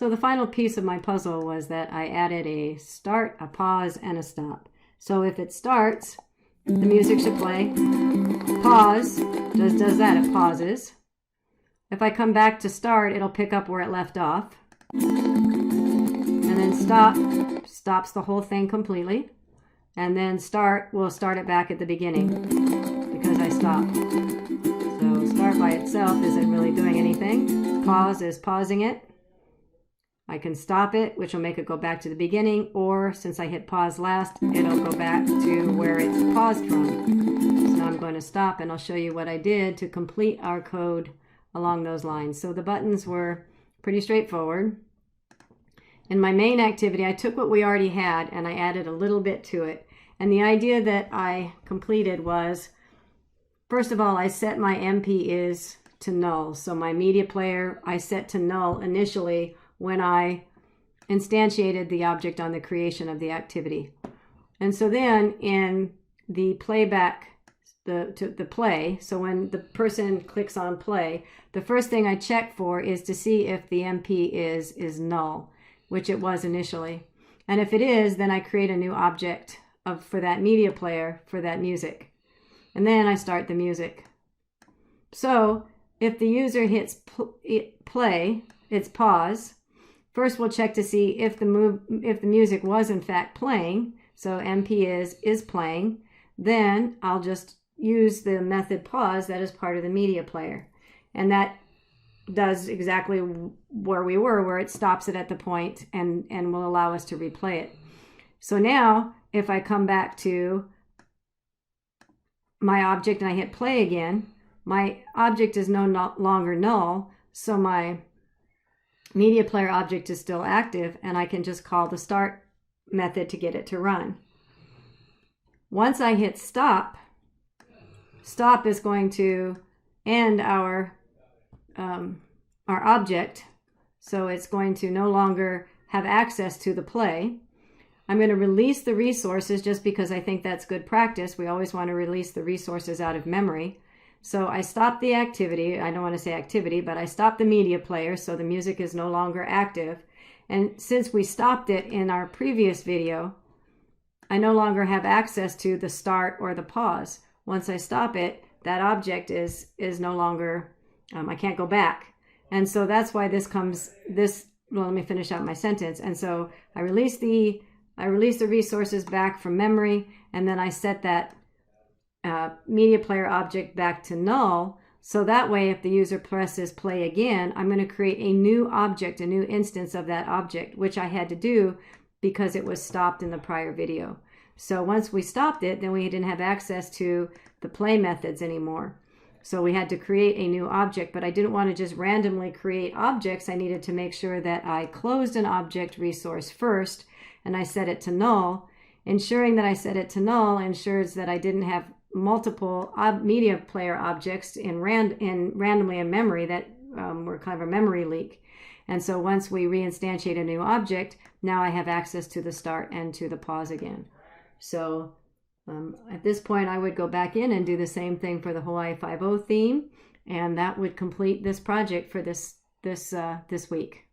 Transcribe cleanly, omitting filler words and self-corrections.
So the final piece of my puzzle was that I added a start, a pause, and a stop. So if it starts, the music should play. Pause does that, it pauses. If I come back to start, it'll pick up where it left off. And then stop stops the whole thing completely. And then start will start it back at the beginning because I stopped. So start by itself isn't really doing anything. Pause is pausing it. I can stop it, which will make it go back to the beginning, or since I hit pause last, it'll go back to where it's paused from. So now I'm going to stop and I'll show you what I did to complete our code along those lines. So the buttons were pretty straightforward. In my main activity, I took what we already had and I added a little bit to it. And the idea that I completed was, first of all, I set my MP is to null. So my media player, I set to null initially when I instantiated the object on the creation of the activity. And so then in the playback, the play, so when the person clicks on play, the first thing I check for is to see if the MP is null, which it was initially. And if it is, then I create a new object for that media player for that music. And then I start the music. So if the user hits play, it's pause. First, we'll check to see if the music was in fact playing. So MP is playing. Then I'll just use the method pause that is part of the media player. And that does exactly where we were, where it stops it at the point and will allow us to replay it. So now, if I come back to my object and I hit play again, my object is no longer null, so my media player object is still active, and I can just call the start method to get it to run. Once I hit stop, stop is going to end our object, so it's going to no longer have access to the play. I'm going to release the resources just because I think that's good practice. We always want to release the resources out of memory. So I stopped the activity. I don't want to say activity, but I stopped the media player, so the music is no longer active. And since we stopped it in our previous video, I no longer have access to the start or the pause. Once I stop it, that object is no longer, I can't go back. And so that's why well, let me finish out my sentence. And so I release the resources back from memory, and then I set that media player object back to null. So that way, if the user presses play again, I'm going to create a new object, a new instance of that object, which I had to do because it was stopped in the prior video. So once we stopped it, then we didn't have access to the play methods anymore. So we had to create a new object, but I didn't want to just randomly create objects. I needed to make sure that I closed an object resource first, and I set it to null. Ensuring that I set it to null ensures that I didn't have multiple media player objects randomly in memory that were kind of a memory leak. And so once we reinstantiate a new object, now I have access to the start and to the pause again. So at this point, I would go back in and do the same thing for the Hawaii Five-0 theme, and that would complete this project for this week.